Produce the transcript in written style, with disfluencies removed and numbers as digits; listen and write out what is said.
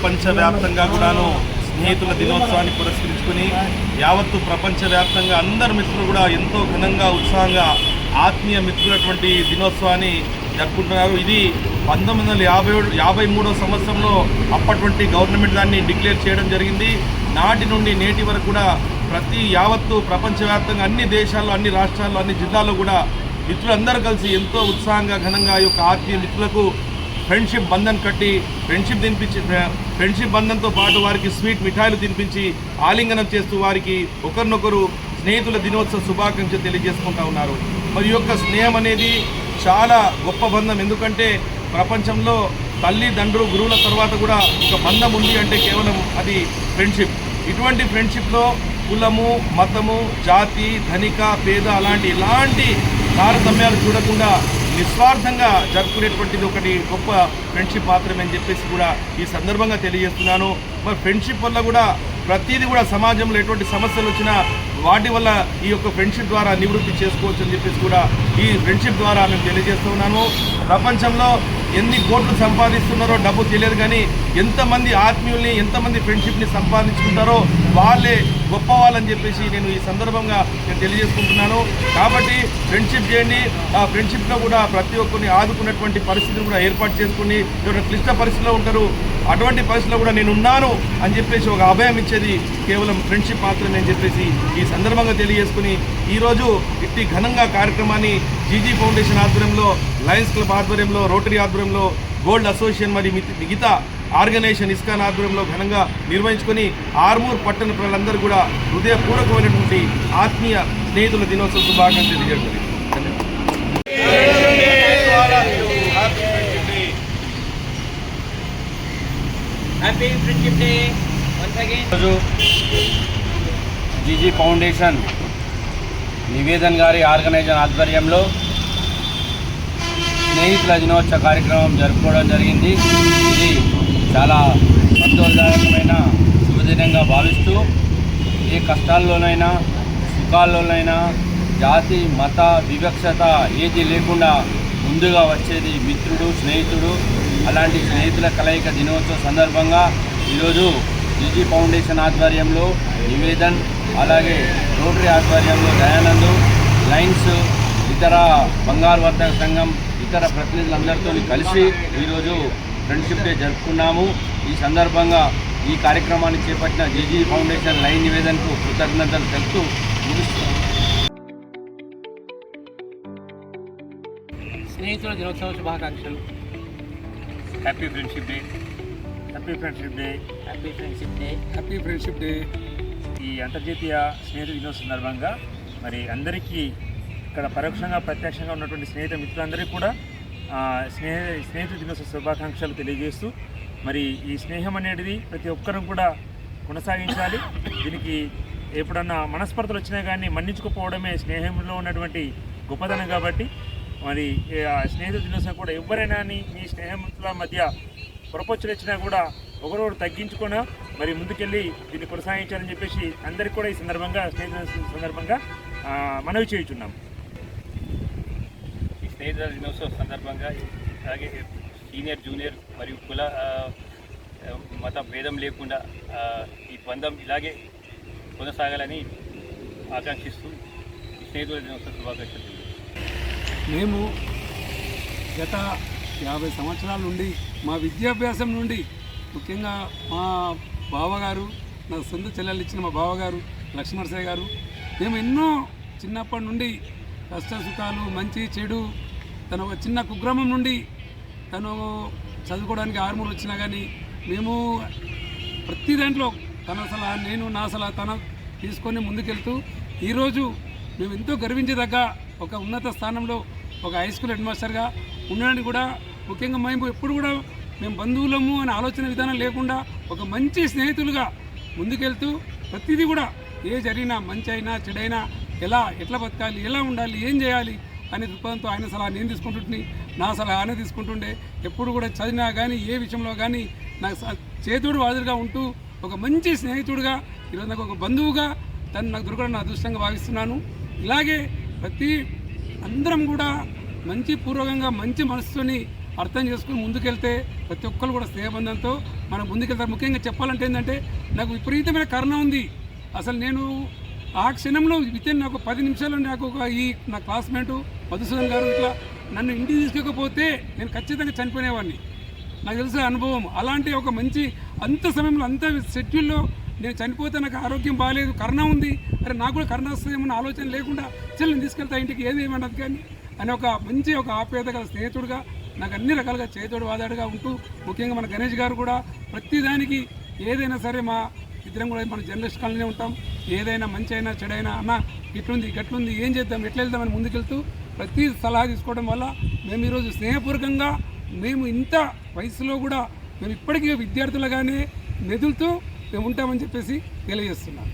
ప్రపంచవ్యాప్తంగా కూడాను స్నేహితుల దినోత్సవాన్ని పురస్కరించుకుని యావత్తు ప్రపంచవ్యాప్తంగా అందరు మిత్రులు కూడా ఎంతో ఘనంగా ఉత్సాహంగా ఆత్మీయ మిత్రులటువంటి దినోత్సవాన్ని జరుపుకుంటున్నారు. ఇది 1953 సంవత్సరంలో అప్పటువంటి గవర్నమెంట్ దాన్ని డిక్లేర్ చేయడం జరిగింది. నాటి నుండి నేటి వరకు కూడా యావత్తు ప్రపంచవ్యాప్తంగా అన్ని దేశాల్లో, అన్ని రాష్ట్రాల్లో, అన్ని జిల్లాల్లో కూడా మిత్రులందరూ కలిసి ఎంతో ఉత్సాహంగా ఘనంగా ఈ యొక్క ఆత్మీయ మిత్రులకు ఫ్రెండ్షిప్ బంధన్ కట్టి ఫ్రెండ్షిప్ బంధంతో పాటు వారికి స్వీట్ మిఠాయిలు తినిపించి ఆలింగనం చేస్తూ వారికి ఒకరినొకరు స్నేహితుల దినోత్సవ శుభాకాంక్షలు తెలియజేసుకుంటూ ఉన్నారు. మరి ఈ యొక్క స్నేహం అనేది చాలా గొప్ప బంధం. ఎందుకంటే ప్రపంచంలో తల్లిదండ్రులు గురువుల తర్వాత కూడా ఒక బంధం ఉంది అంటే కేవలం అది ఫ్రెండ్షిప్. ఇటువంటి ఫ్రెండ్షిప్లో కులము, మతము, జాతి, ధనిక, పేద ఎలాంటి తారతమ్యాలు చూడకుండా నిస్వార్థంగా జరుపుకునేటువంటిది ఒకటి గొప్ప ఫ్రెండ్షిప్ మాత్రమే అని చెప్పేసి కూడా ఈ సందర్భంగా తెలియజేస్తున్నాను. మరి ఫ్రెండ్షిప్ వల్ల కూడా ప్రతిదీ కూడా సమాజంలో ఎటువంటి సమస్యలు వచ్చినా వాటి వల్ల ఈ యొక్క ఫ్రెండ్షిప్ ద్వారా నివృత్తి చేసుకోవచ్చు అని చెప్పేసి కూడా ఈ ఫ్రెండ్షిప్ ద్వారా మేము తెలియజేస్తున్నాను. ప్రపంచంలో ఎన్ని కోట్లు సంపాదిస్తున్నారో డబ్బు తెలియదు, కానీ ఎంతమంది ఆత్మీయుల్ని, ఎంతమంది ఫ్రెండ్షిప్ని సంపాదించుకుంటారో వాళ్ళే గొప్ప వాళ్ళని చెప్పేసి నేను ఈ సందర్భంగా తెలియజేసుకుంటున్నాను. కాబట్టి ఫ్రెండ్షిప్ చేయండి. ఆ ఫ్రెండ్షిప్లో కూడా ప్రతి ఒక్కరిని ఆదుకున్నటువంటి పరిస్థితిని కూడా ఏర్పాటు చేసుకుని ఎవరైనా క్లిష్ట పరిస్థితిలో ఉంటారు, అటువంటి పరిస్థితిలో కూడా నేను ఉన్నాను అని చెప్పేసి ఒక అభయం ఇచ్చేది కేవలం ఫ్రెండ్షిప్ మాత్రమే అని చెప్పేసి ఈ సందర్భంగా తెలియజేసుకుని ఈరోజు ఇట్టి ఘనంగా కార్యక్రమాన్ని జీజీ ఫౌండేషన్ ఆధ్వర్యంలో, లయన్స్ క్లబ్ ఆధ్వర్యంలో, రోటరీ ఆధ్వర్యంలో, గోల్డ్ అసోసియేషన్ మరియు మిగతా ఆర్గనైజేషన్ ఇస్కాన్ ఆధ్వర్యంలో ఘనంగా నిర్వహించుకొని ఆర్మూర్ పట్టణ ప్రజలందరూ కూడా హృదయపూర్వకమైనటువంటి ఆత్మీయ స్నేహితుల దినోత్సవ శుభాకాంక్షలు తెలియజేయండి. Happy friendship day once again. GG foundation Nivedan గారి ఆర్గనైజేషన్ ఆధ్వర్యంలో స్నేహితుల దినోత్సవ కార్యక్రమం జరుపుకోవడం జరిగింది. ఇది చాలా సంతోషదాయకమైన శుభదినంగా భావిస్తూ ఏ కష్టాల్లోనైనా సుఖాల్లోనైనా జాతి మత వివక్షత ఏది లేకుండా ముందుగా వచ్చేది మిత్రుడు, స్నేహితుడు. అలాంటి స్నేహితుల కలయిక దినోత్సవ సందర్భంగా ఈరోజు జీజీ ఫౌండేషన్ ఆధ్వర్యంలో నివేదన్, అలాగే రోటరీ ఆధ్వర్యంలో దయానంద్, లయన్స్, ఇతర బంగారు వర్తక సంఘం ఇతర ప్రతినిధులందరితో కలిసి ఈరోజు ఫ్రెండ్షిప్ డే జరుపుకున్నాము. ఈ సందర్భంగా ఈ కార్యక్రమాన్ని చేపట్టిన జీజీ ఫౌండేషన్ లైన్ నివేదన్కు కృతజ్ఞతలు తెలుపుతూ ముగిస్తున్నాము. స్నేహితుల దినోత్సవ శుభాకాంక్షలు. Happy friendship day. Happy friendship day. Happy friendship day. Happy friendship day. ఈ అంతర్జాతీయ స్నేహితుల దినోత్సవం సందర్భంగా మరి అందరికీ ఇక్కడ పరోక్షంగా ప్రత్యక్షంగా ఉన్నటువంటి స్నేహిత మిత్రులందరికీ కూడా స్నేహితుల దినోత్సవ శుభాకాంక్షలు తెలియజేస్తూ మరి ఈ స్నేహం అనేది ప్రతి ఒక్కరూ కూడా కొనసాగించాలి. దీనికి ఎప్పుడన్నా మనస్పర్ధలు వచ్చినా కానీ మన్నించుకోపోవడమే స్నేహంలో ఉన్నటువంటి గొప్పతనం. కాబట్టి మరి స్నేహితుల దినోత్సవం కూడా ఎవరైనా మీ స్నేహితుల మధ్య పొరపచ్చులు వచ్చినా కూడా ఒకరొకరు తగ్గించుకున్నా మరి ముందుకెళ్ళి దీన్ని కొనసాగించాలని చెప్పేసి అందరికీ కూడా ఈ సందర్భంగా స్నేహితుల సందర్భంగా మనవి చేయుచున్నాం. ఈ స్నేహితుల దినోత్సవం సందర్భంగా అలాగే సీనియర్, జూనియర్ మరియు కుల మత భేదం లేకుండా ఈ బంధం ఇలాగే కొనసాగాలని ఆకాంక్షిస్తూ ఈ స్నేహితుల దినోత్సవ శుభాకాంక్షలు. మేము గత 50 సంవత్సరాల నుండి మా విద్యాభ్యాసం నుండి, ముఖ్యంగా మా బావగారు, నా సొంత చెల్లెలు ఇచ్చిన మా బావగారు లక్ష్మణరసయ్య గారు, మేము ఎన్నో చిన్నప్పటి నుండి కష్ట సుఖాలు, మంచి చెడు, తను ఒక చిన్న కుగ్రామం నుండి తను చదువుకోవడానికి ఆర్మూర్ వచ్చినా కానీ మేము ప్రతి దాంట్లో తన సలహా, నేను నా సలహా తన తీసుకొని ముందుకెళ్తూ ఈరోజు మేము ఎంతో గర్వించదగ్గ ఒక ఉన్నత స్థానంలో ఒక హై స్కూల్ హెడ్ మాస్టర్గా ఉండడానికి కూడా, ముఖ్యంగా మేము ఎప్పుడు కూడా మేము బంధువులము అనే ఆలోచన విధానం లేకుండా ఒక మంచి స్నేహితులుగా ముందుకెళ్తూ ప్రతిదీ కూడా ఏ జరిగినా మంచి అయినా చెడైనా ఎట్లా బతకాలి, ఎలా ఉండాలి, ఏం చేయాలి అనే దృక్పథంతో ఆయన సలహా నేను తీసుకుంటుంటే, నా సలహా ఆయన తీసుకుంటుండే. ఎప్పుడు కూడా చదివినా కానీ ఏ విషయంలో కానీ నాకు చేతుడు వాదులుగా ఉంటూ ఒక మంచి స్నేహితుడుగా, ఈరోజు నాకు ఒక బంధువుగా తను నాకు దొరకడం నా అదృష్టంగా భావిస్తున్నాను. ఇలాగే ప్రతి అందరం కూడా మంచి పూర్వకంగా మంచి మనసుని అర్థం చేసుకుని ముందుకెళ్తే ప్రతి ఒక్కరు కూడా స్నేహబంధంతో మనం ముందుకెళ్తారు. ముఖ్యంగా చెప్పాలంటే ఏంటంటే నాకు విపరీతమైన కరుణ ఉంది. అసలు నేను ఆ క్షణంలో వితిన్ నాకు 10 నిమిషాల్లో నాకు నా క్లాస్మేటు మధుసూదన్ గారు ఇట్లా నన్ను ఇంటికి తీసుకెళ్ళకపోతే నేను ఖచ్చితంగా చనిపోయేవాడిని. నాకు తెలిసిన అనుభవం. అలాంటి ఒక మంచి అంత సమయంలో అంత షెడ్యూల్లో నేను చనిపోతే నాకు ఆరోగ్యం బాగాలేదు, కరుణ ఉంది, అరే నాకు కూడా కరుణ వస్తుందేమన్న ఆలోచన లేకుండా నేను తీసుకెళ్తా ఇంటికి ఏది ఏమన్నది కానీ అని ఒక మంచి ఒక ఆప్యాయత గల స్నేహితుడుగా నాకు అన్ని రకాలుగా చేతోడు వాదాడుగా ఉంటూ, ముఖ్యంగా మన గణేష్ గారు కూడా ప్రతిదానికి ఏదైనా సరే మా ఇద్దరం కూడా మన జర్నలిస్ట్ కాలనీ ఉంటాం, ఏదైనా మంచి అయినా చెడైనా అన్న ఇట్లుంది గట్లుంది ఏం చేద్దాం ఎట్లా వెళ్దామని ముందుకెళ్తూ ప్రతి సలహా తీసుకోవడం వల్ల మేము ఈరోజు స్నేహపూర్వకంగా మేము ఇంత వయసులో కూడా మేము ఇప్పటికీ విద్యార్థులుగానే మెదులుతూ మేము ఉంటామని చెప్పేసి తెలియజేస్తున్నాం.